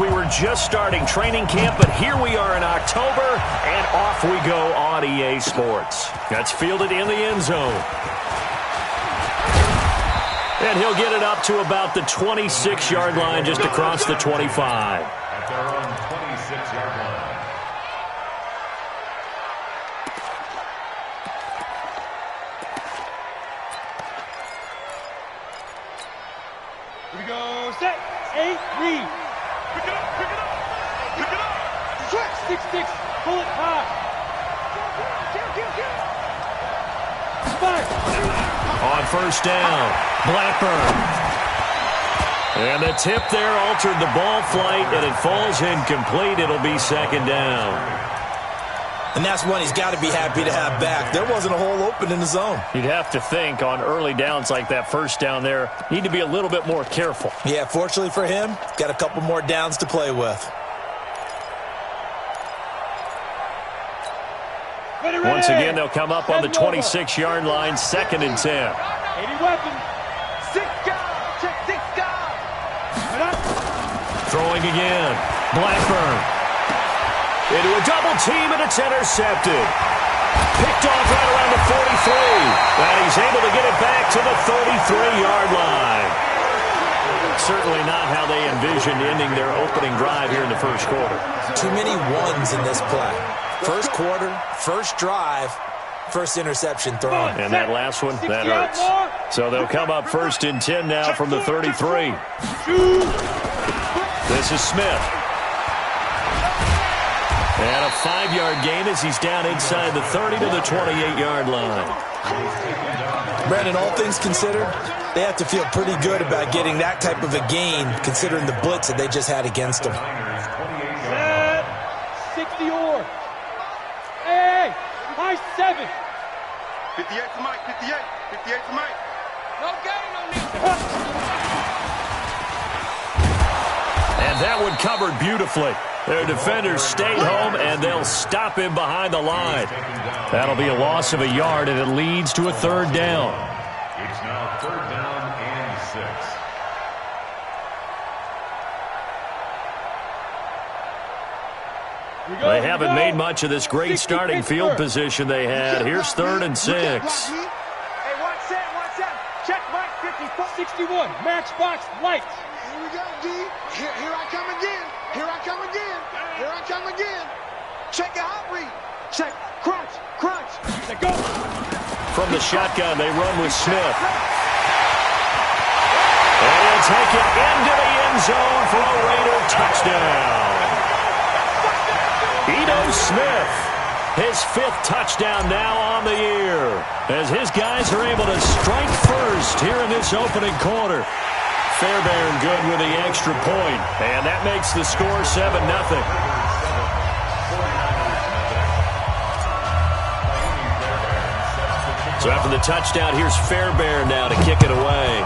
We were just starting training camp, but here we are in October, and off we go on EA Sports. That's fielded in the end zone. And he'll get it up to about the 26-yard line, just across the 25. At their own 26-yard line. Here we go, set, 8, read. Pick it up, pick it up, pick it up. Switch, 6, pull it high. Spike. On first down, Blackburn. And the tip there altered the ball flight, and it falls incomplete. It'll be second down. And that's one he's got to be happy to have back. There wasn't a hole open in the zone. You'd have to think on early downs like that first down there, need to be a little bit more careful. Yeah, fortunately for him, got a couple more downs to play with. Once again, they'll come up on the 26-yard line, second and 10. 80 weapons. 6 guys. Check 6 guys. Throwing again. Blackburn. Into a double team, and it's intercepted. Picked off right around the 43. And he's able to get it back to the 33-yard line. Certainly not how they envisioned ending their opening drive here in the first quarter. Too many ones in this play. First quarter, first drive, first interception thrown. And that last one, that hurts. So they'll come up first and 10 now from the 33. This is Smith. And a 5-yard gain as he's down inside the 30 to the 28-yard line. Brandon, all things considered, they have to feel pretty good about getting that type of a gain considering the blitz that they just had against them. 60 or. Hey, high 7. 58 to Mike, 58. 58 to Mike. No gain on this. And that one covered beautifully. Their defenders stayed home, and they'll stop him behind the line. That'll be a loss of a yard, and it leads to a third down. It's now third down and 6. They haven't made much of this great starting field position they had. Here's third and 6. Hey, watch that. Check Mike 54. 61. Matchbox lights. Here we go, D. Here I come again. Here I come again. Here I come again. Check the hot read. Check. Crunch. Let go. From the shotgun, they run with Smith. And he'll take it into the end zone for a Raider touchdown. Ito Smith, his 5th touchdown now on the year, as his guys are able to strike first here in this opening quarter. Fairbairn good with the extra point, and that makes the score 7-0. So after the touchdown, here's Fairbairn now to kick it away.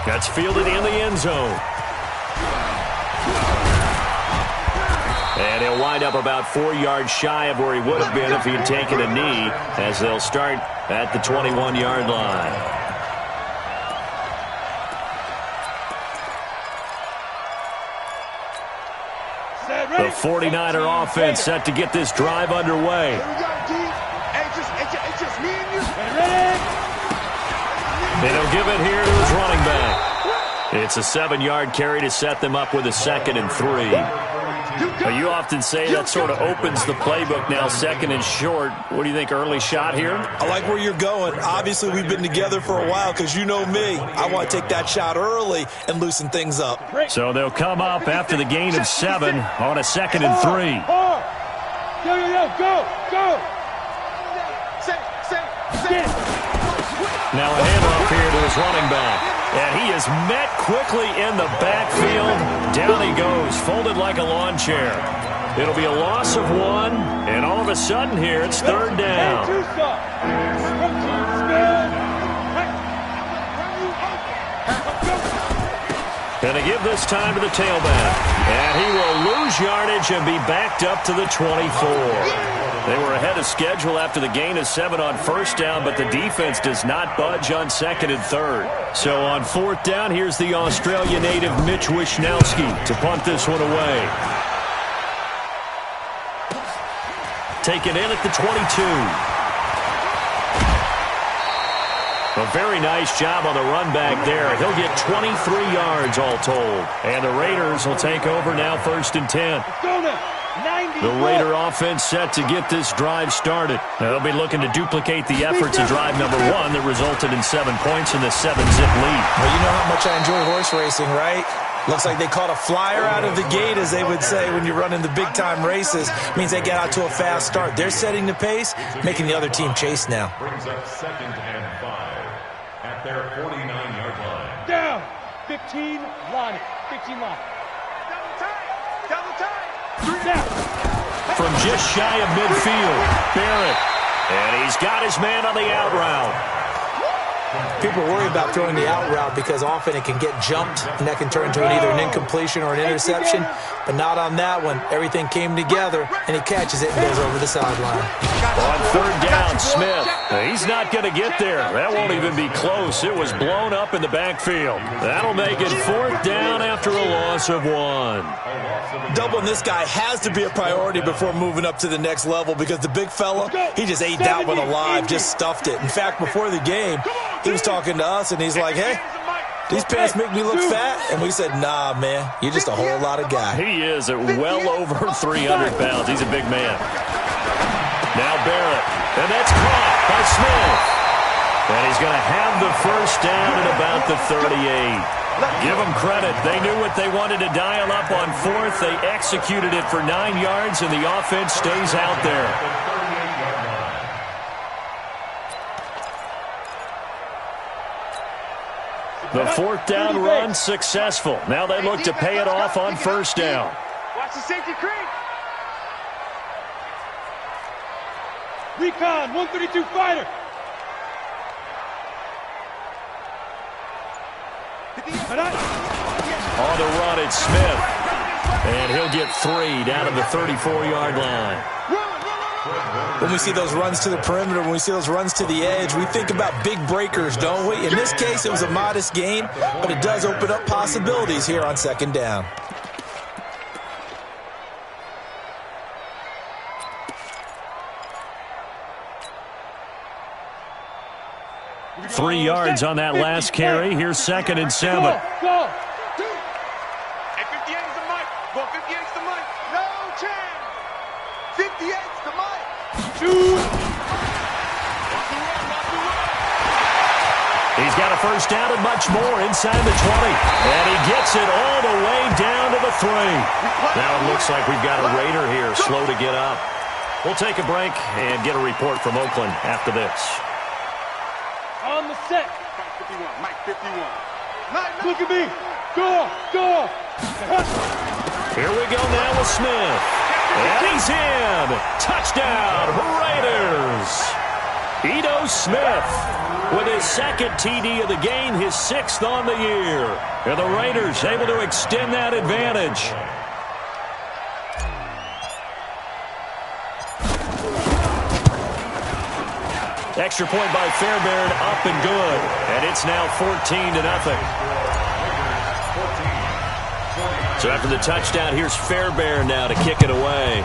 That's fielded in the end zone. And he'll wind up about 4 yards shy of where he would have been if he had taken a knee, as they'll start at the 21-yard line. The 49er offense set to get this drive underway. Here we go, D. It's just me and you. And he'll give it here to his running back. It's a 7-yard carry to set them up with a 2nd and 3. Now, you often say that sort of opens the playbook now, 2nd and short. What do you think, early shot here? I like where you're going. Obviously, we've been together for a while because you know me. I want to take that shot early and loosen things up. So they'll come up after the gain of 7 on a 2nd and 3. Go. Now a handoff here to his running back. And he is met quickly in the backfield. Down he goes, folded like a lawn chair. It'll be a loss of 1, and all of a sudden here, it's third down. And they give this time to the tailback. And he will lose yardage and be backed up to the 24. They were ahead of schedule after the gain of 7 on first down, but the defense does not budge on second and third. So on fourth down, here's the Australia native Mitch Wishnowski to punt this one away. Taken in at the 22. A very nice job on the run back there. He'll get 23 yards all told. And the Raiders will take over now, 1st and 10. The Raider offense set to get this drive started. Now, they'll be looking to duplicate the efforts of drive number 1 that resulted in 7 points in the 7-zip lead. Well, you know how much I enjoy horse racing, right? Looks like they caught a flyer out of the gate, as they would say when you're running the big-time races. Means they get out to a fast start. They're setting the pace, making the other team chase now. Brings up 2nd and 5 at their 49-yard line. Down. 15 line. 15 line. Double time. Double time. 3 down. From just shy of midfield, Barrett. And he's got his man on the out route. People worry about throwing the out route because often it can get jumped, and that can turn into either an incompletion or an interception. But not on that one. Everything came together, and he catches it and goes over the sideline. On 3rd down, Smith. He's not going to get there. That won't even be close. It was blown up in the backfield. That'll make it 4th down after a loss of 1. Doubling this guy has to be a priority before moving up to the next level because the big fella, he just ate that one alive, just stuffed it. In fact, before the game, he was talking to us, and he's like, hey, these pants make me look fat. And we said, nah, man, you're just a whole lot of guy. He is at well over 300 pounds. He's a big man. Now Barrett, and that's caught by Smith. And he's going to have the 1st down at about the 38. Give them credit. They knew what they wanted to dial up on 4th. They executed it for 9 yards, and the offense stays out there. The 4th down run successful. Now they look to pay it off on 1st down. Watch the safety creep. Recon, 132 fighter. On the run, it's Smith. And he'll get 3 down to the 34-yard line. When we see those runs to the perimeter, when we see those runs to the edge, we think about big breakers, don't we? In this case, it was a modest gain, but it does open up possibilities here on 2nd down. Three yards on that last carry. Here's 2nd and 7. Go. Hey, 58's the mic. Go, 58's the mic. No chance. 58's the mic. He's got a 1st down and much more inside the 20. And he gets it all the way down to the 3. Now it looks like we've got a Raider here slow to get up. We'll take a break and get a report from Oakland after this. On the set. Mike 51. Look at me. Go. Here we go now with Smith. And he's in. Touchdown, Raiders. Ito Smith with his 2nd TD of the game, his 6th on the year. And the Raiders able to extend that advantage. Extra point by Fairbairn, up and good. And it's now 14-0. So after the touchdown, here's Fairbairn now to kick it away.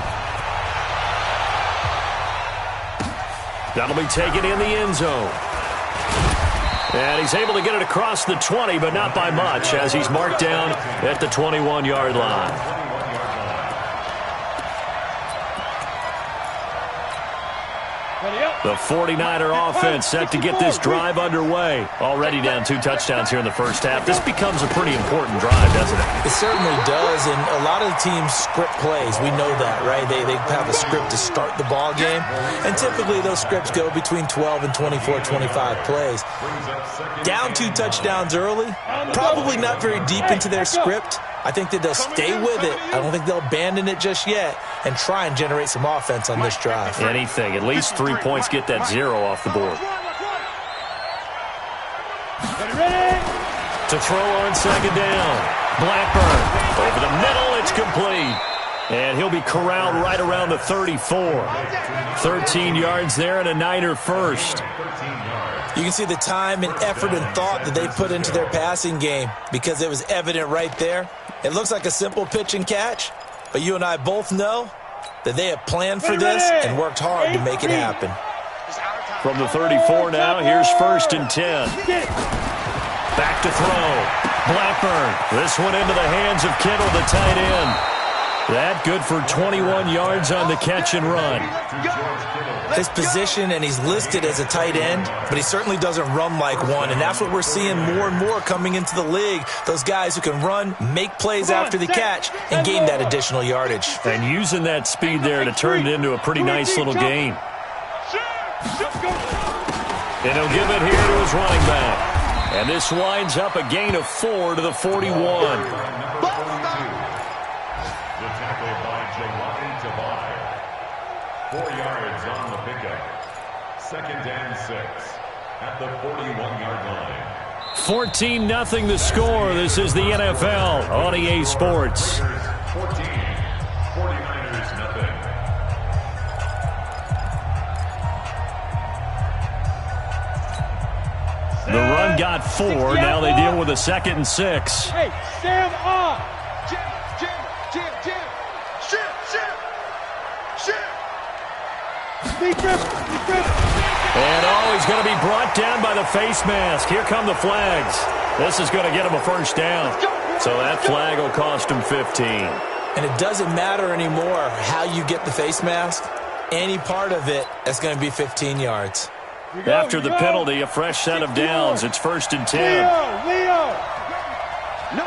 That'll be taken in the end zone. And he's able to get it across the 20, but not by much, as he's marked down at the 21-yard line. The 49er offense set to get this drive underway. Already down 2 touchdowns here in the 1st half. This becomes a pretty important drive, doesn't it? It certainly does, and a lot of the teams script plays. We know that, right? They have a script to start the ball game, and typically those scripts go between 12 and 24, 25 plays. Down 2 touchdowns early, probably not very deep into their script. I think that they'll stay with it. I don't think they'll abandon it just yet and try and generate some offense on this drive. Anything. At least 3 points, get that 0 off the board. Ready? To throw on 2nd down. Blackburn over the middle. It's complete. And he'll be corralled right around the 34. 13 yards there and a Niner first. You can see the time and effort and thought that they put into their passing game because it was evident right there. It looks like a simple pitch and catch, but you and I both know that they have planned for this and worked hard to make it happen. From the 34 now, here's 1st and 10. Back to throw. Blackburn. This one into the hands of Kittle, the tight end. That good for 21 yards on the catch and run. His position, and he's listed as a tight end, but he certainly doesn't run like one, and that's what we're seeing more and more coming into the league. Those guys who can run, make plays after the catch, and gain that additional yardage. And using that speed there to turn it into a pretty nice little gain. And he'll give it here to his running back. And this winds up a gain of 4 to the 41. The tackle by Jelani Tavai. 4 yards on the pickup. 2nd and 6 at the 41-yard line. 14-0 the score. This is the NFL on EA Sports. 14, 49ers nothing. The run got 4. Now they deal with a 2nd and 6. Hey, Sam on. And he's going to be brought down by the face mask. Here come the flags. This is going to get him a first down. So that flag will cost him 15. And it doesn't matter anymore how you get the face mask. Any part of it is going to be 15 yards. After the penalty, a fresh set of downs. It's 1st and 10. Leo. No.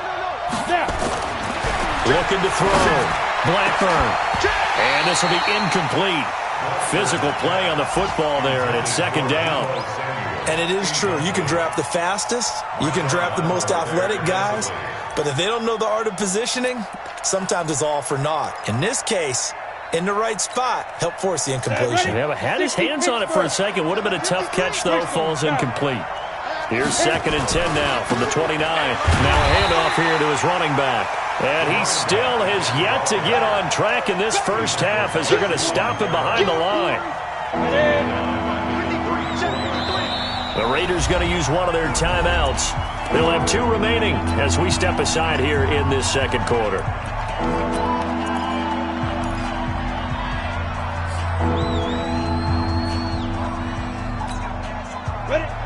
Looking to throw. Blackburn. And this will be incomplete. Physical play on the football there, and it's 2nd down. And it is true. You can draft the fastest. You can draft the most athletic guys. But if they don't know the art of positioning, sometimes it's all for naught. In this case, in the right spot, help force the incompletion. Yeah, but had his hands on it for a second. Would have been a tough catch, though. Falls incomplete. Here's 2nd and 10 now from the 29. Now a handoff here to his running back. And he still has yet to get on track in this first half as they're going to stop him behind the line. The Raiders going to use one of their timeouts. They'll have 2 remaining as we step aside here in this 2nd quarter.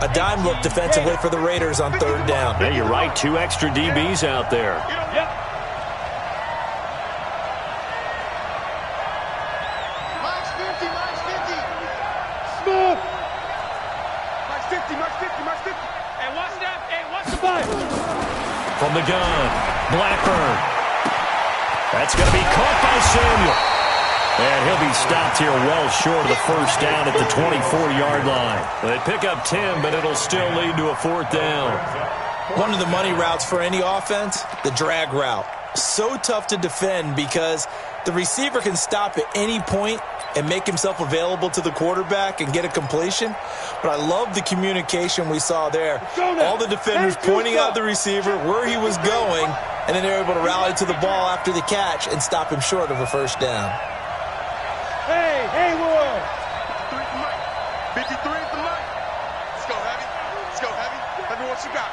A dime look defensively for the Raiders on 3rd down. Yeah, you're right. 2 extra DBs out there. Yep. Max 50. Smooth. Max 50. Hey, watch that. Hey, watch the ball. From the gun, Blackburn. That's going to be caught by Samuel. And he'll be stopped here well short of the first down at the 24-yard line. They pick up 10, but it'll still lead to a 4th down. One of the money routes for any offense, the drag route. So tough to defend because the receiver can stop at any point and make himself available to the quarterback and get a completion. But I love the communication we saw there. All the defenders pointing out the receiver, where he was going, and then they're able to rally to the ball after the catch and stop him short of a first down. Hey, Haywood. 53 at the mic. Let's go, Heavy. Let me what you got.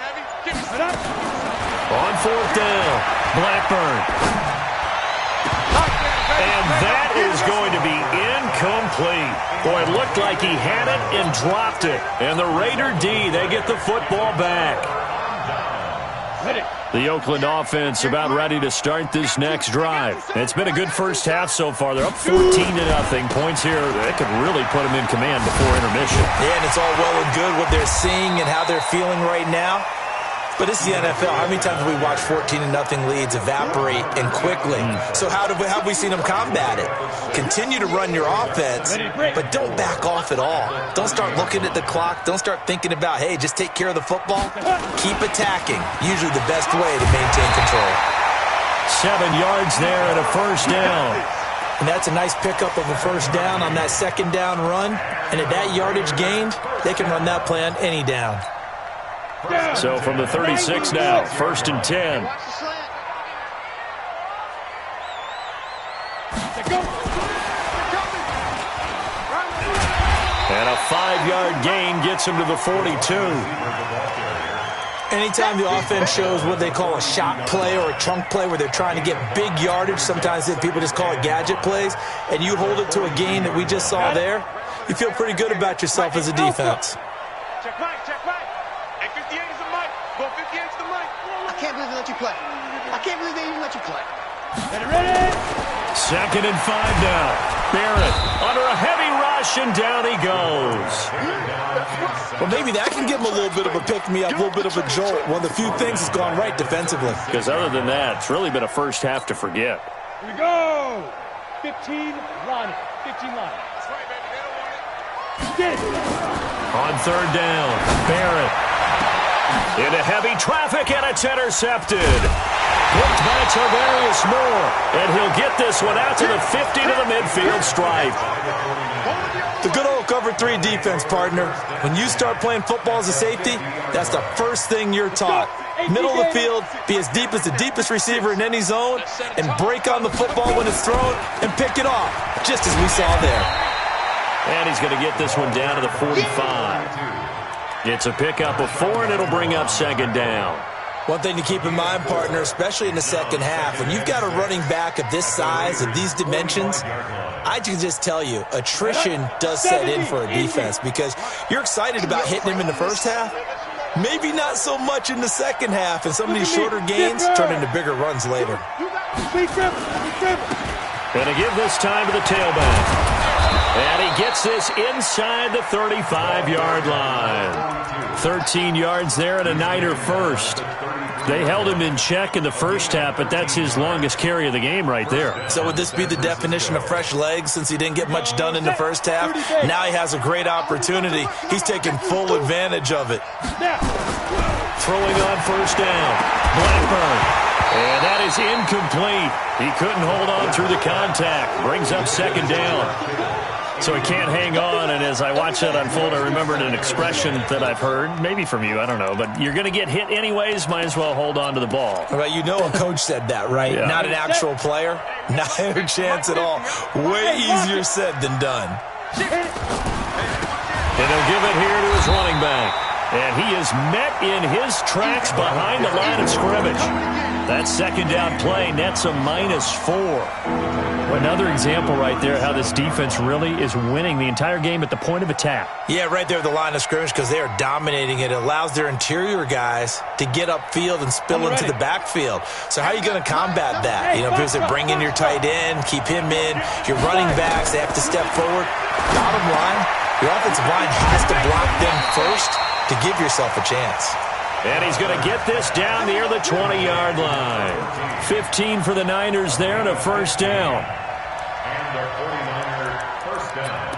Heavy? Give me some. On 4th down, Blackburn. And that is going to be incomplete. Boy, it looked like he had it and dropped it. And the Raider D, they get the football back. The Oakland offense about ready to start this next drive. It's been a good first half so far. They're up 14-0. Points here, they could really put them in command before intermission. Yeah, and it's all well and good what they're seeing and how they're feeling right now. But it's the NFL. How many times have we watched 14-0 leads evaporate and quickly? So how have we seen them combat it? Continue to run your offense, but don't back off at all. Don't start looking at the clock. Don't start thinking about, hey, just take care of the football. Keep attacking. Usually the best way to maintain control. 7 yards there and a first down. And that's a nice pickup of a first down on that 2nd down run. And at that yardage gained, they can run that play on any down. So from the 36 now, 1st and 10. And a 5-yard gain gets him to the 42. Anytime the offense shows what they call a shot play or a chunk play where they're trying to get big yardage, sometimes people just call it gadget plays, and you hold it to a gain that we just saw there, you feel pretty good about yourself as a defense. Check right, check right. Hey, 58 is the mic. Go 58 is the mic. I can't believe they let you play. I can't believe they even let you play. Ready? 2nd and 5 now. Barrett under a heavy rush, and down he goes. Well, maybe that can give him a little bit of a pick-me-up, a little bit of a jolt. One of the few things that's gone right defensively. Because other than that, it's really been a first half to forget. Here we go. 15 line. 15 line. That's right, baby. They don't want it. Get it. On 3rd down, Barrett into heavy traffic, and it's intercepted. Blocked by Tarvarius Moore, and he'll get this one out to the 50 to the midfield stripe. The good old cover 3 defense, partner. When you start playing football as a safety, that's the first thing you're taught. Middle of the field, be as deep as the deepest receiver in any zone, and break on the football when it's thrown and pick it off, just as we saw there. And he's going to get this one down to the 45. It's a pickup of 4, and it'll bring up 2nd down. One thing to keep in mind, partner, especially in the second half, when you've got a running back of this size, of these dimensions, I can just tell you, attrition does set in for a defense because you're excited about hitting him in the first half. Maybe not so much in the second half, and some of these shorter gains turn into bigger runs later. Going to give this time to the tailback. And he gets this inside the 35-yard line. 13 yards there and a Niner first. They held him in check in the first half, but that's his longest carry of the game right there. So would this be the definition of fresh legs since he didn't get much done in the first half? Now he has a great opportunity. He's taking full advantage of it. Throwing on 1st down. Blackburn. And that is incomplete. He couldn't hold on through the contact. Brings up 2nd down. So he can't hang on, and as I watch that unfold, I remembered an expression that I've heard, maybe from you, I don't know, but you're going to get hit anyways, might as well hold on to the ball. Well, you know a coach said that, right? Yeah. Not an actual player. Not a chance at all. Way easier said than done. And he'll give it here to his running back. And he is met in his tracks behind the line of scrimmage. That 2nd down play nets a -4. Another example right there how this defense really is winning the entire game at the point of attack. Yeah, right there at the line of scrimmage because they are dominating it. It allows their interior guys to get upfield and spill into the backfield. So how are you going to combat that? You know, because they bring in your tight end, keep him in. Your running backs, they have to step forward. Bottom line, your offensive line has to block them first to give yourself a chance. And he's going to get this down near the 20-yard line. 15 for the Niners there and a 1st down. And a 49er 1st down.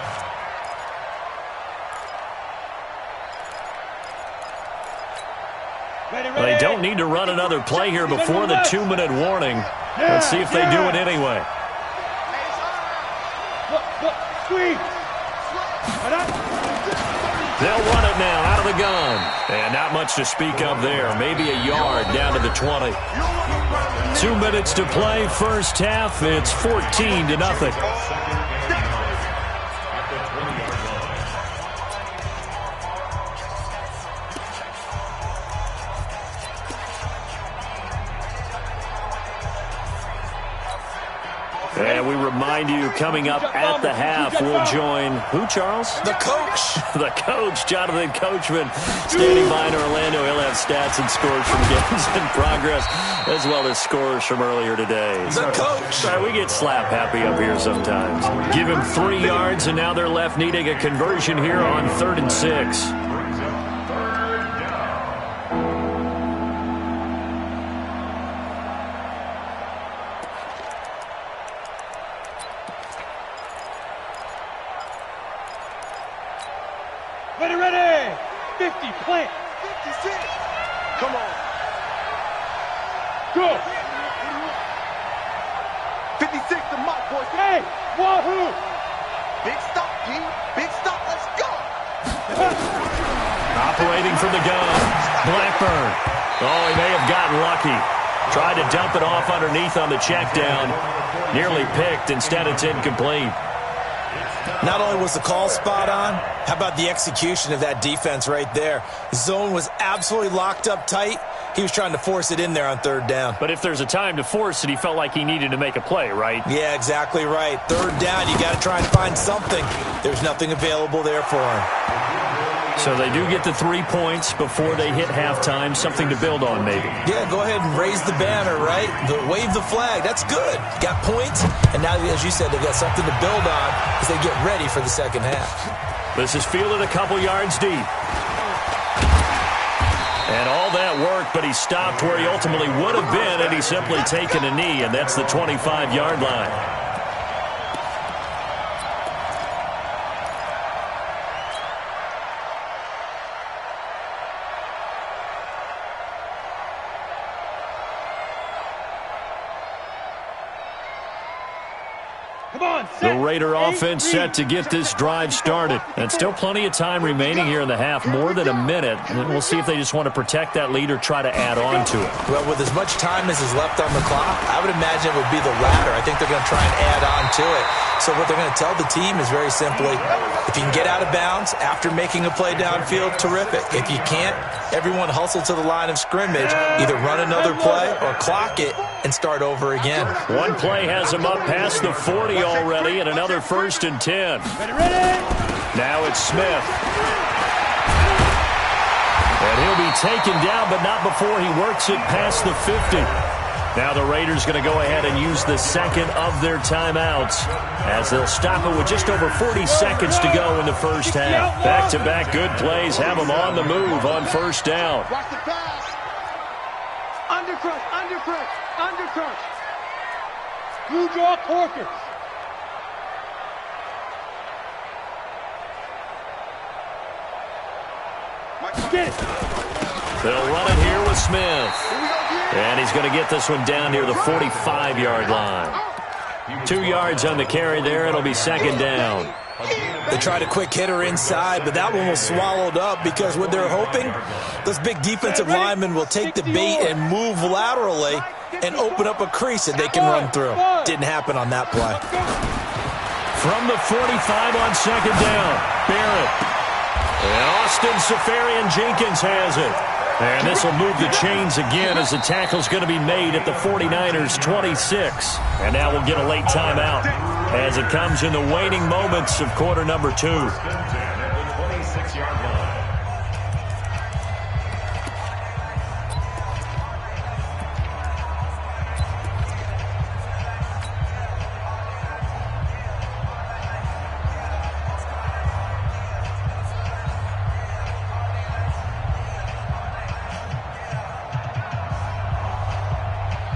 Well, they don't need to run another play here before the 2-minute warning. Let's see if they do it anyway. Squeeze. They'll run it now out of the gun. And not much to speak of there. Maybe a yard down to the 20. 2 minutes to play, first half. It's 14-0. And we remind you, coming up at the half, we'll join who, Charles? The coach. The coach, Jonathan Coachman, standing by in Orlando. He'll have stats and scores from games in progress, as well as scores from earlier today. The coach. Sorry, we get slap happy up here sometimes. Give him 3 yards, and now they're left needing a conversion here on 3rd and 6. Ready. 50, plant. 56. Come on. Go. 56, the mark, boys. Hey, wahoo. Big stop, G. Big stop. Let's go. Operating from the gun, Blackburn. Oh, he may have gotten lucky. Tried to dump it off underneath on the check down. Nearly picked. Instead, it's incomplete. Not only was the call spot on, how about the execution of that defense right there? The zone was absolutely locked up tight. He was trying to force it in there on third down. But if there's a time to force it, he felt like he needed to make a play, right? Yeah, exactly right. Third down, you got to try and find something. There's nothing available there for him. So they do get the 3 points before they hit halftime. Something to build on, maybe. Yeah, go ahead and raise the banner, right? Wave the flag. That's good. Got points, and now, as you said, they've got something to build on as they get ready for the second half. This is fielded a couple yards deep. And all that work, but he stopped where he ultimately would have been, and he's simply taken a knee, and that's the 25-yard line. The Raider offense set to get this drive started. And still plenty of time remaining here in the half, more than a minute. And we'll see if they just want to protect that lead or try to add on to it. Well, with as much time as is left on the clock, I would imagine it would be the latter. I think they're going to try and add on to it. So what they're going to tell the team is very simply, if you can get out of bounds after making a play downfield, terrific. If you can't, everyone hustle to the line of scrimmage, either run another play or clock it and start over again. One play has him up past the 40 already, and another 1st and 10. Now it's Smith. And he'll be taken down, but not before he works it past the 50. Now the Raiders going to go ahead and use the second of their timeouts as they'll stop it with just over 40 seconds to go in the first half. Back-to-back good plays have them on the move on first down. Watch the pass. Undercut, undercut, undercut. Blue draw corkers. Get it. They'll run it here with Smith. And he's going to get this one down near the 45-yard line. 2 yards on the carry there. It'll be second down. They tried a quick hitter inside, but that one was swallowed up because what they're hoping, those big defensive linemen will take the bait and move laterally and open up a crease that they can run through. Didn't happen on that play. From the 45 on second down, Barrett. And Austin Safarian-Jenkins has it. And this will move the chains again as the tackle's going to be made at the 49ers' 26. And now we'll get a late timeout as it comes in the waning moments of quarter number 2.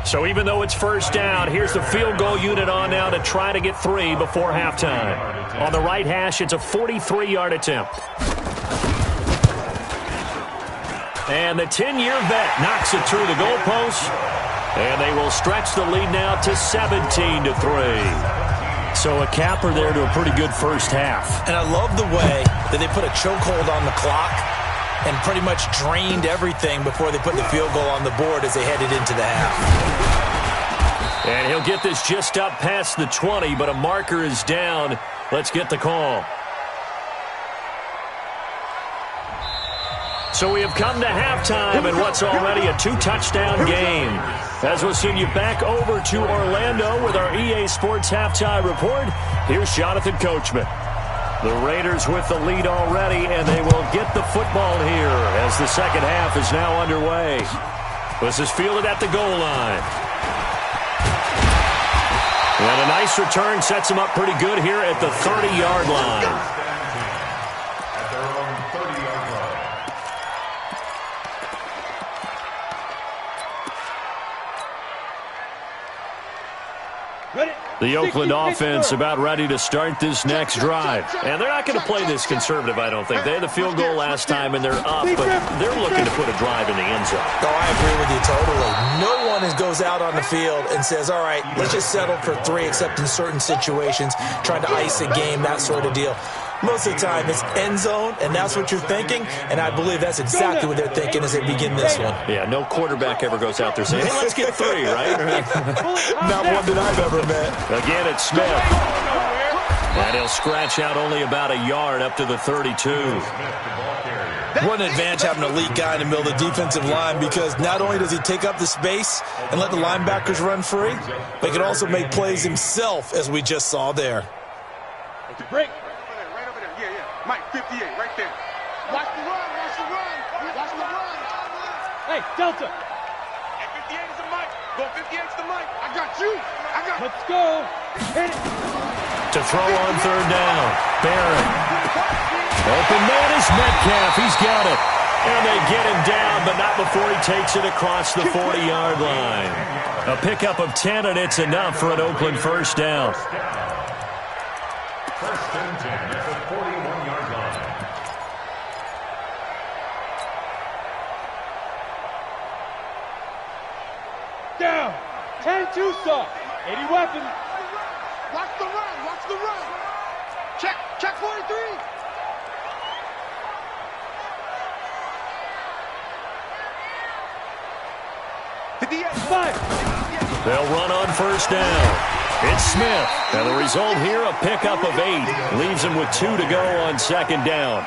So even though it's first down, here's the field goal unit on now to try to get 3 before halftime. On the right hash, it's a 43-yard attempt. And the 10-year vet knocks it through the goalpost. And they will stretch the lead now to 17-3. So a capper there to a pretty good first half. And I love the way that they put a chokehold on the clock and pretty much drained everything before they put the field goal on the board as they headed into the half. And he'll get this just up past the 20, but a marker is down. Let's get the call. So we have come to halftime in what's already a 2-touchdown game. As we'll send you back over to Orlando with our EA Sports Halftime Report, here's Jonathan Coachman. The Raiders with the lead already, and they will get the football here as the second half is now underway. This is fielded at the goal line. And a nice return sets him up pretty good here at the 30-yard line. At their own 30-yard line. The Oakland offense about ready to start this next drive. And they're not going to play this conservative, I don't think. They had the field goal last time, and they're up, but they're looking to put a drive in the end zone. Oh, I agree with you totally. No one goes out on the field and says, all right, let's just settle for 3, except in certain situations, trying to ice a game, that sort of deal. Most of the time, it's end zone, and that's what you're thinking, and I believe that's exactly what they're thinking as they begin this one. Yeah, no quarterback ever goes out there saying, hey, let's get 3, right? Not one that I've ever met. Again, it's Smith. And he'll scratch out only about a yard up to the 32. What an advantage having an elite guy in the middle of the defensive line, because not only does he take up the space and let the linebackers run free, but he can also make plays himself, as we just saw there. Break. Right over there. Yeah. Mike, 58, right there. Watch the run. Watch the run. Watch the run. Hey, Delta. Hey, 58 is the Mike. Go 58 is the Mike. I got you. Let's go. Hit it. To throw on third down. Barrett. Open man is Metcalf. He's got it. And they get him down, but not before he takes it across the 40-yard line. A pickup of 10, and it's enough for an Oakland first down. First and 10 at the 41-yard line. Down. 10-2 soft. 80 weapons. Watch the run. Watch the run. Check 43. They'll run on first down. It's Smith. And the result here, a pickup of 8. Leaves him with 2 to go on second down.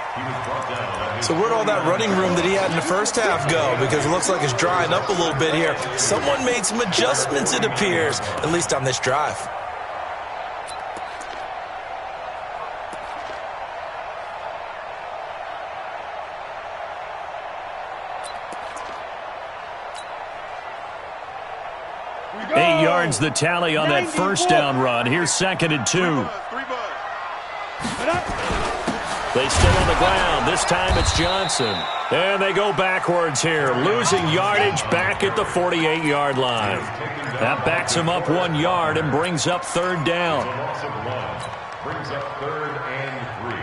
So where'd all that running room that he had in the first half go? Because it looks like it's drying up a little bit here. Someone made some adjustments, it appears, at least on this drive. The tally on that first down run. Here's second and 2. They still on the ground. This time it's Johnson. And they go backwards here, losing yardage back at the 48-yard line. That backs him up 1 yard and brings up third down. Brings up third and 3.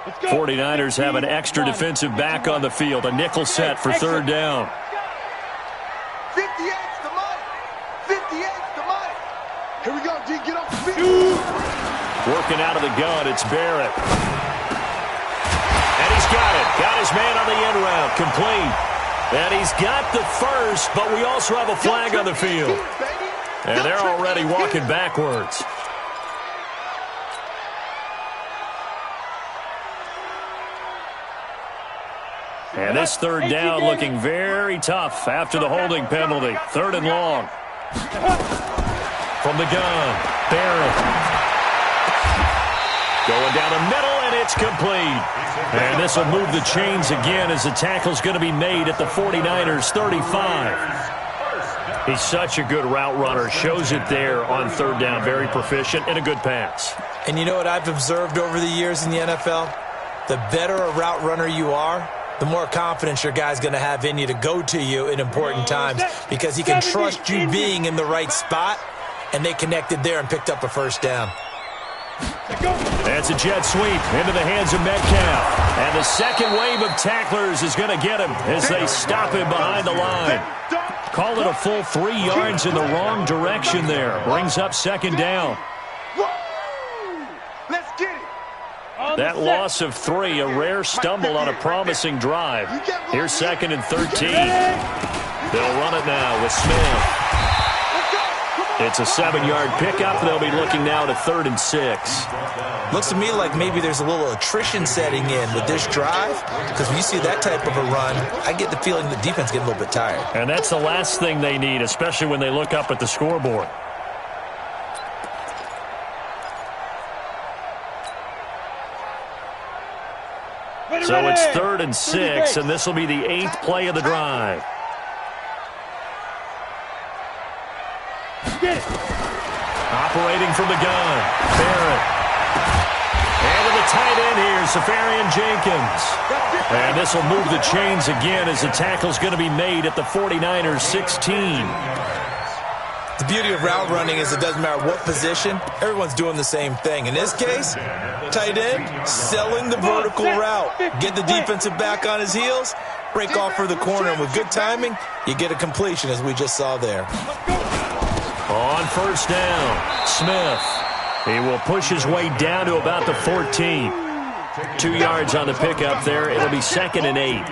Let's go. 49ers have an extra defensive back on the field. A nickel set for third down. 58's the Mike. 58's the Mike. Here we go, D. Get off the field. Working out of the gun, it's Barrett. And he's got it. Got his man on the end route. Complete. And he's got the first, but we also have a flag on the field. And they're already walking backwards. And this third down looking very tough after the holding penalty. Third and long. From the gun, Barrett. Going down the middle, and it's complete. And this will move the chains again as the tackle's going to be made at the 49ers' 35. He's such a good route runner. Shows it there on third down. Very proficient and a good pass. And you know what I've observed over the years in the NFL? The better a route runner you are, the more confidence your guy's going to have in you to go to you in important times, because he can trust you being in the right spot, and they connected there and picked up a first down. That's a jet sweep into the hands of Metcalf. And the second wave of tacklers is going to get him as they stop him behind the line. Call it a full 3 yards in the wrong direction there. Brings up second down. Let's get it. That loss of 3, a rare stumble on a promising drive. Here's second and 13. They'll run it now with Smith. It's a 7-yard pickup. They'll be looking now to third and 6. Looks to me like maybe there's a little attrition setting in with this drive, because when you see that type of a run, I get the feeling the defense getting a little bit tired. And that's the last thing they need, especially when they look up at the scoreboard. So it's third and 6, and this will be the 8th play of the drive. Operating from the gun, Barrett. And to the tight end here, Safarian Jenkins. And this will move the chains again as the tackle's going to be made at the 49ers' 16. The beauty of route running is it doesn't matter what position, everyone's doing the same thing. In this case, tight end, selling the vertical route. Get the defensive back on his heels, break off for the corner, and with good timing, you get a completion, as we just saw there. On first down, Smith. He will push his way down to about the 14. 2 yards on the pickup there. It'll be 2nd and 8.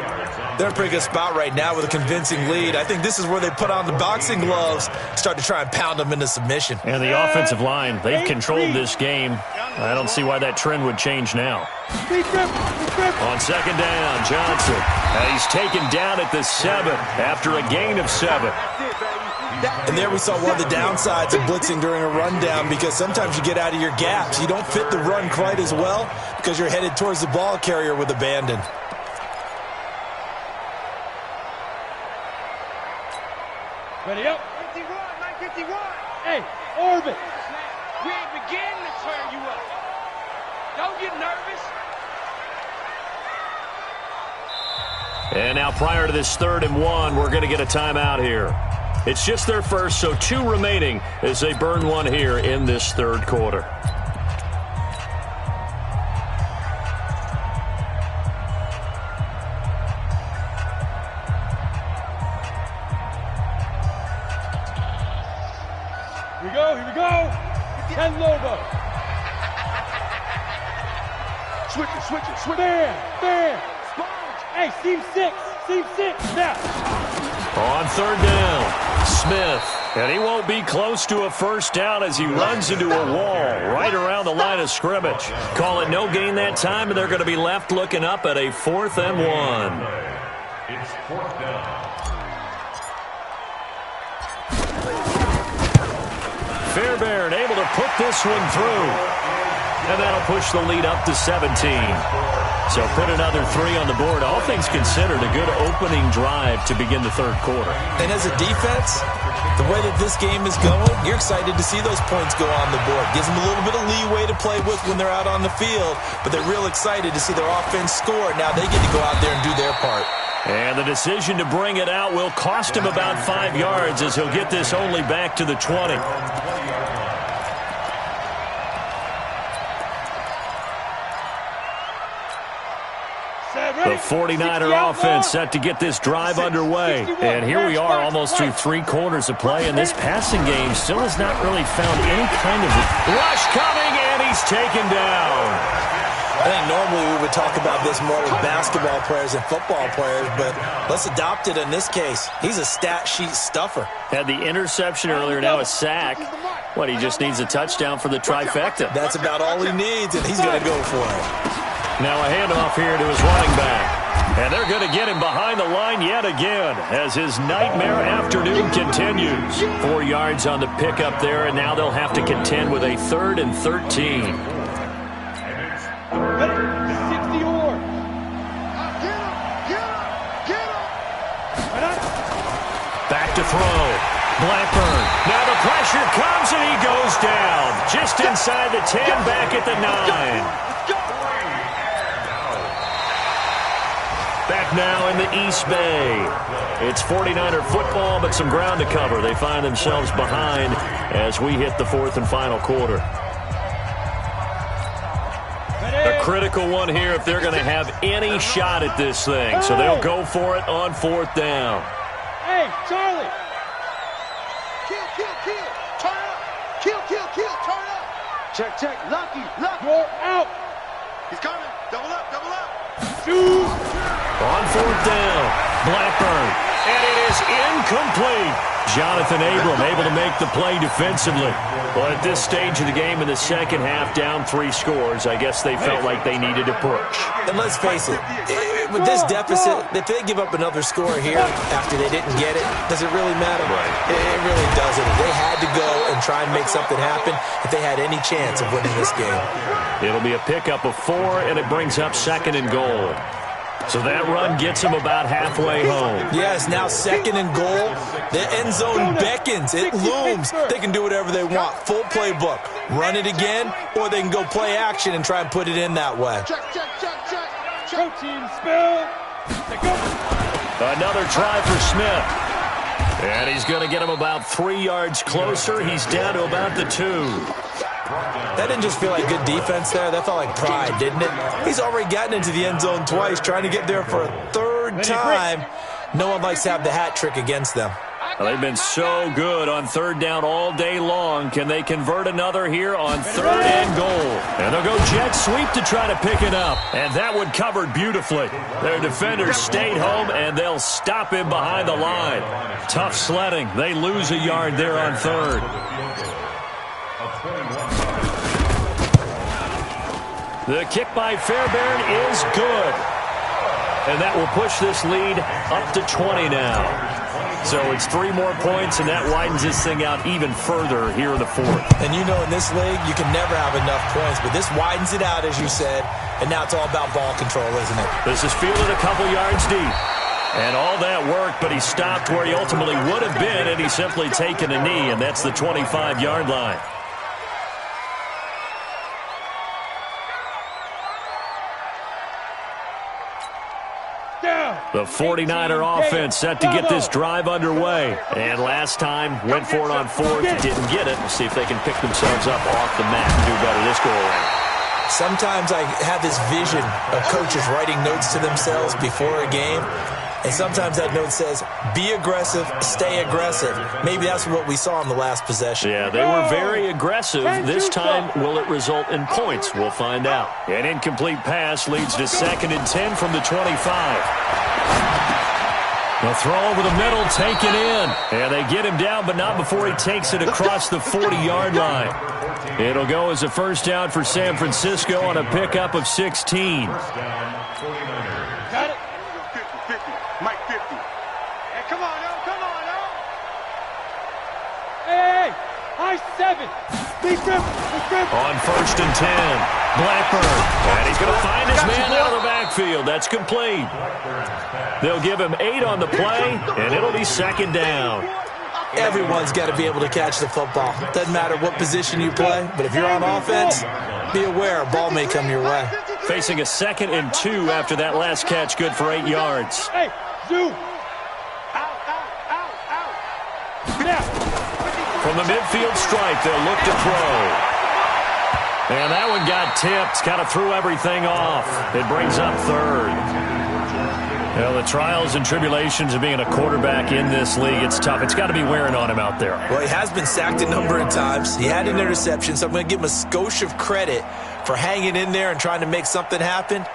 They're in a pretty good spot right now with a convincing lead. I think this is where they put on the boxing gloves, start to try and pound them into submission. And the offensive line, they've controlled this game. I don't see why that trend would change now. On 2nd down, Johnson. And he's taken down at the 7 after a gain of 7. And there we saw one of the downsides of blitzing during a rundown, because sometimes you get out of your gaps. You don't fit the run quite as well because you're headed towards the ball carrier with abandon. Ready up. 51, 951. Hey, orbit. We ain't beginning to turn you up. Don't get nervous. And now prior to this 3rd and 1, we're going to get a timeout here. It's just their first, so 2 remaining as they burn one here in this 3rd quarter. Here we go. 10 Lobo. Switch it. Bam. Hey, seam 6. Now. On 3rd down, Smith. And he won't be close to a first down as he runs into a wall right around the line of scrimmage. Call it no gain that time, and they're going to be left looking up at a 4th and 1. It's 4th down. Fairbairn able to put this one through. And that'll push the lead up to 17. So put another 3 on the board. All things considered, a good opening drive to begin the 3rd quarter. And as a defense, the way that this game is going, you're excited to see those points go on the board. Gives them a little bit of leeway to play with when they're out on the field, but they're real excited to see their offense score. Now they get to go out there and do their part. And the decision to bring it out will cost him about 5 yards as he'll get this only back to the 20. The 49er offense set to get this drive underway. And here we are almost through 3 quarters of play, and this passing game still has not really found any kind of rush coming, and he's taken down. I think normally we would talk about this more with basketball players and football players, but let's adopt it in this case. He's a stat sheet stuffer. Had the interception earlier, now a sack. What, he just needs a touchdown for the trifecta. That's about all he needs, and he's going to go for it. Now a handoff here to his running back. And they're going to get him behind the line yet again as his nightmare afternoon continues. 4 yards on the pickup there, and now they'll have to contend with a 3rd and 13. Ready? 60 or. Get him. Back to throw. Blackburn. Now the pressure comes, and he goes down. Just inside the 10, back at the 9. Back now in the East Bay. It's 49er football, but some ground to cover. They find themselves behind as we hit the 4th and final quarter. A critical one here if they're going to have any shot at this thing. So they'll go for it on 4th down. Hey, Charlie. Kill. Turn up. Kill. Turn up. Check. Lucky. You're out. He's coming. Double up. Shoot. On 4th down, Blackburn. And it is incomplete. Jonathan Abram able to make the play defensively. Well, at this stage of the game in the second half, down 3 scores, I guess they felt like they needed a push. And let's face it, with this deficit, if they give up another score here after they didn't get it, does it really matter? Right. It really doesn't. They had to go and try and make something happen if they had any chance of winning this game. It'll be a pickup of 4, and it brings up 2nd and goal. So that run gets him about halfway home. Yes, now 2nd and goal. The end zone beckons. It looms. They can do whatever they want. Full playbook. Run it again, or they can go play action and try and put it in that way. Check. Protein spill. Another try for Smith. And he's going to get him about 3 yards closer. He's down to about the 2. That didn't just feel like good defense there. That felt like pride, didn't it? He's already gotten into the end zone twice, trying to get there for a 3rd third time, no one likes to have the hat trick against them. Well, they've been so good on third down all day long. Can they convert another here on third and goal? And they'll go jet sweep to try to pick it up. And that one covered beautifully. Their defenders stayed home, and they'll stop him behind the line. Tough sledding. They lose a yard there on third. The kick by Fairbairn is good. And that will push this lead up to 20 now. So it's 3 more points, and that widens this thing out even further here in the fourth. And you know in this league, you can never have enough points, but this widens it out, as you said, and now it's all about ball control, isn't it? This is fielded a couple yards deep. And all that worked, but he stopped where he ultimately would have been, and he's simply taken a knee, and that's the 25-yard line. The 49er offense set to get this drive underway. And last time, went for it on fourth, didn't get it. We'll see if they can pick themselves up off the mat and do better this go-around. Sometimes I have this vision of coaches writing notes to themselves before a game. And sometimes that note says, be aggressive, stay aggressive. Maybe that's what we saw in the last possession. Yeah, they were very aggressive. This time, will it result in points? We'll find out. An incomplete pass leads to 2nd and 10 from the 25. The throw over the middle, taken in. And they get him down, but not before he takes it across the 40-yard line. It'll go as a first down for San Francisco on a pickup of 16. Got it. 50, Mike 50. Hey, come on now. Hey, high 7. Big grip. On 1st and 10, Blackburn. And he's going to find his man out of the backfield. That's complete. They'll give him 8 on the play, and it'll be 2nd down. Everyone's got to be able to catch the football. Doesn't matter what position you play, but if you're on offense, be aware a ball may come your way. Facing a 2nd and 2 after that last catch, good for 8 yards. Hey, Zoo. Get out. From the midfield stripe, they'll look to throw. And that one got tipped, kind of threw everything off. It brings up 3rd. Well, the trials and tribulations of being a quarterback in this league, it's tough. It's got to be wearing on him out there. Well, he has been sacked a number of times. He had an interception, so I'm going to give him a skosh of credit for hanging in there and trying to make something happen,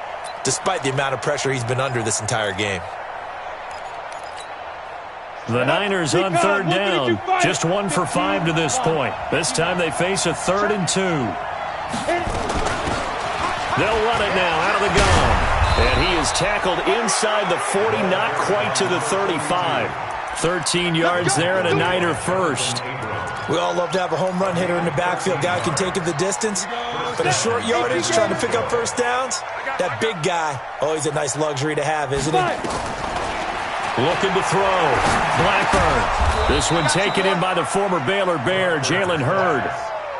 despite the amount of pressure he's been under this entire game. The Niners on 3rd down, just 1 for 5 to this point. This time they face a 3rd and 2. They'll run it now out of the gun. And he is tackled inside the 40, not quite to the 35. 13 yards there and a Niner first. We all love to have a home run hitter in the backfield. Guy can take it the distance. But a short yardage, trying to pick up first downs, that big guy, always a nice luxury to have, isn't he? Looking to throw. Blackburn. This one taken in by the former Baylor Bear, Jalen Hurd.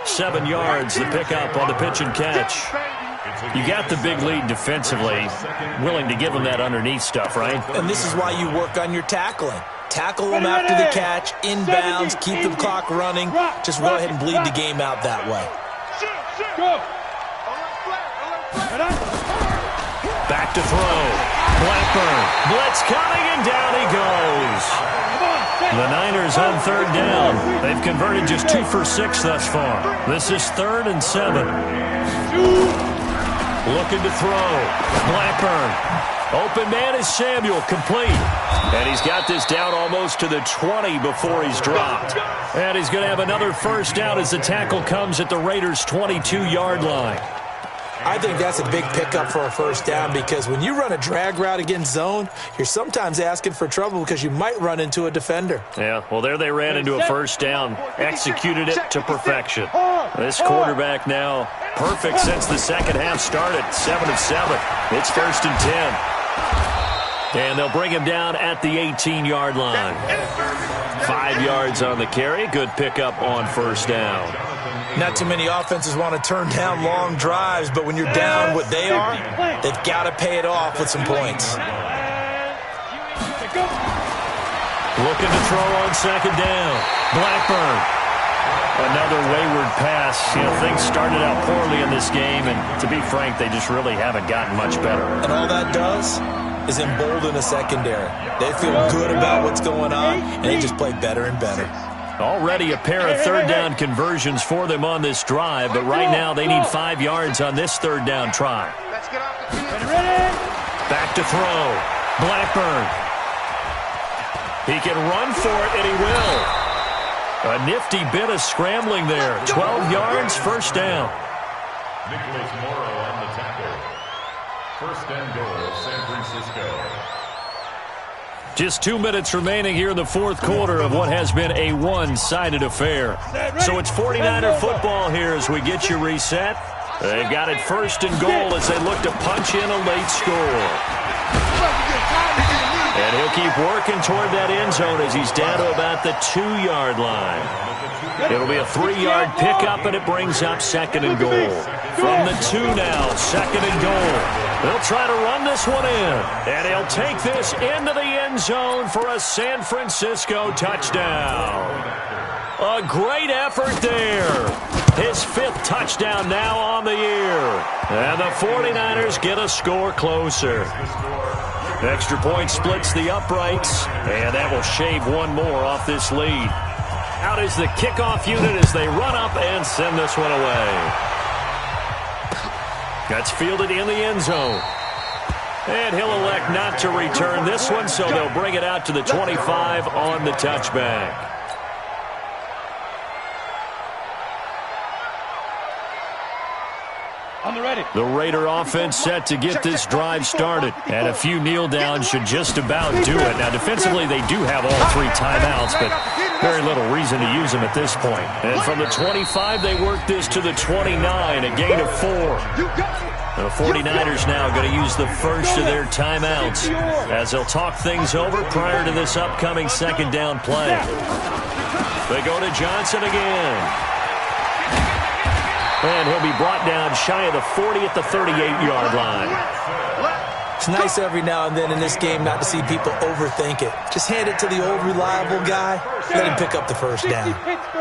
7 yards, the pickup on the pitch and catch. You got the big lead defensively, willing to give them that underneath stuff, right? And this is why you work on your tackling. Tackle them after the catch, inbounds, keep the clock running. Just go ahead and bleed the game out that way. Go. Back to throw. Blackburn. Blitz coming, and down he goes. The Niners on 3rd down. They've converted just 2 for 6 thus far. This is 3rd and 7. Looking to throw. Blackburn. Open man is Samuel, complete. And he's got this down almost to the 20 before he's dropped. And he's going to have another first down as the tackle comes at the Raiders' 22-yard line. I think that's a big pickup for a first down because when you run a drag route against zone, you're sometimes asking for trouble because you might run into a defender. Yeah, well, there they ran into a first down, executed it to perfection. This quarterback now perfect since the second half started, 7 of 7. It's 1st and 10. And they'll bring him down at the 18-yard line. 5 yards on the carry, good pickup on first down. Not too many offenses want to turn down long drives, but when you're down what they are, they've got to pay it off with some points. Looking to throw on 2nd down. Blackburn. Another wayward pass. You know, things started out poorly in this game, and to be frank, they just really haven't gotten much better. And all that does is embolden the secondary. They feel good about what's going on, and they just play better and better. Already a pair of third down conversions for them on this drive, but right now they need 5 yards on this third down try. Back to throw. Blackburn. He can run for it, and he will. A nifty bit of scrambling there. 12 yards, first down. Nicholas Morrow on the tackle. First and goal, San Francisco. Just 2 minutes remaining here in the fourth quarter of what has been a one-sided affair. So it's 49er football here as we get you reset. They've got it first and goal as they look to punch in a late score. And he'll keep working toward that end zone as he's down to about the 2-yard line. It'll be a 3-yard pickup, and it brings up second and goal. From the 2 now, second and goal. They'll try to run this one in, and he'll take this into the end zone for a San Francisco touchdown. A great effort there. His 5th touchdown now on the year. And the 49ers get a score closer. Extra point splits the uprights, and that will shave one more off this lead. Out is the kickoff unit as they run up and send this one away. That's fielded in the end zone. And he'll elect not to return this one, so they'll bring it out to the 25 on the touchback. The Raider offense set to get this drive started. And a few kneel downs should just about do it. Now, defensively, they do have all 3 timeouts, but very little reason to use them at this point. And from the 25, they work this to the 29, a gain of 4. The 49ers now going to use the first of their timeouts as they'll talk things over prior to this upcoming second down play. They go to Johnson again. And he'll be brought down shy of the 40 at the 38-yard line. It's nice every now and then in this game not to see people overthink it. Just hand it to the old reliable guy. Let him pick up the first down.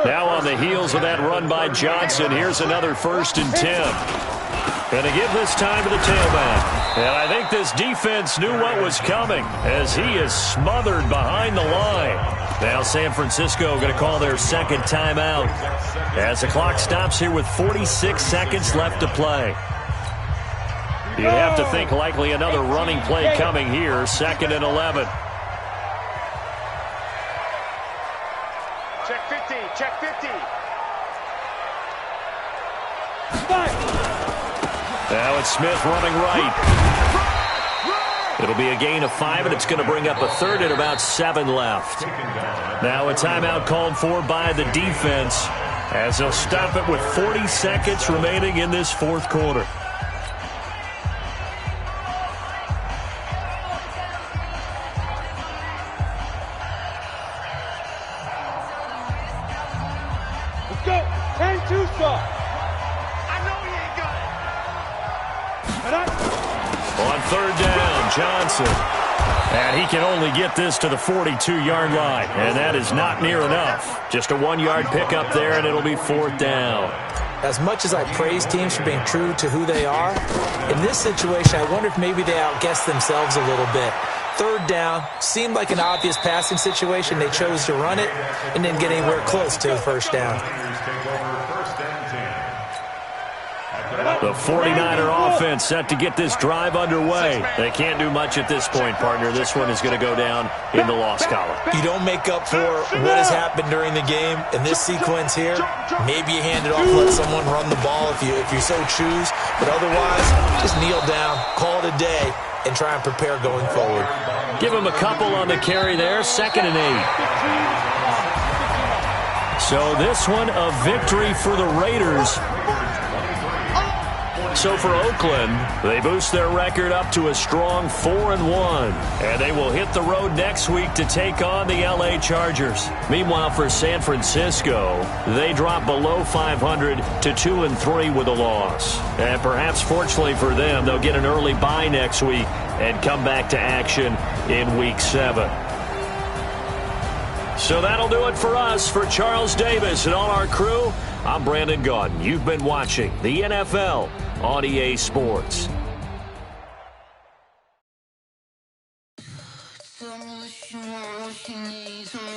Now on the heels of that run by Johnson, here's another 1st and 10. Going to give this time to the tailback. And I think this defense knew what was coming as he is smothered behind the line. Now San Francisco going to call their second timeout as the clock stops here with 46 seconds left to play. You'd have to think likely another running play coming here, 2nd and 11. Check 50, check 50. Now it's Smith running right. It'll be a gain of 5, and it's going to bring up a 3rd and about 7 left. Now a timeout called for by the defense as they'll stop it with 40 seconds remaining in this fourth quarter. Let's go. 10-2 stop. I know he ain't got it. On 3rd down, Johnson. And he can only get this to the 42-yard line. And that is not near enough. Just a 1-yard pickup there, and it'll be 4th down. As much as I praise teams for being true to who they are, in this situation, I wonder if maybe they outguessed themselves a little bit. 3rd down, seemed like an obvious passing situation. They chose to run it and didn't get anywhere close to the 1st down. The 49er offense set to get this drive underway. They can't do much at this point, partner. This one is going to go down in the loss column. You don't make up for what has happened during the game. In this sequence here, maybe you hand it off, let someone run the ball if you so choose. But otherwise, just kneel down, call it a day, and try and prepare going forward. Give him a couple on the carry there, 2nd and 8. So this one a victory for the Raiders. So for Oakland, they boost their record up to a strong 4-1. And they will hit the road next week to take on the LA Chargers. Meanwhile, for San Francisco, they drop below 500 to 2-3 with a loss. And perhaps fortunately for them, they'll get an early bye next week and come back to action in Week 7. So that'll do it for us. For Charles Davis and all our crew, I'm Brandon Gaudin. You've been watching the NFL on EA Sports. broken knees.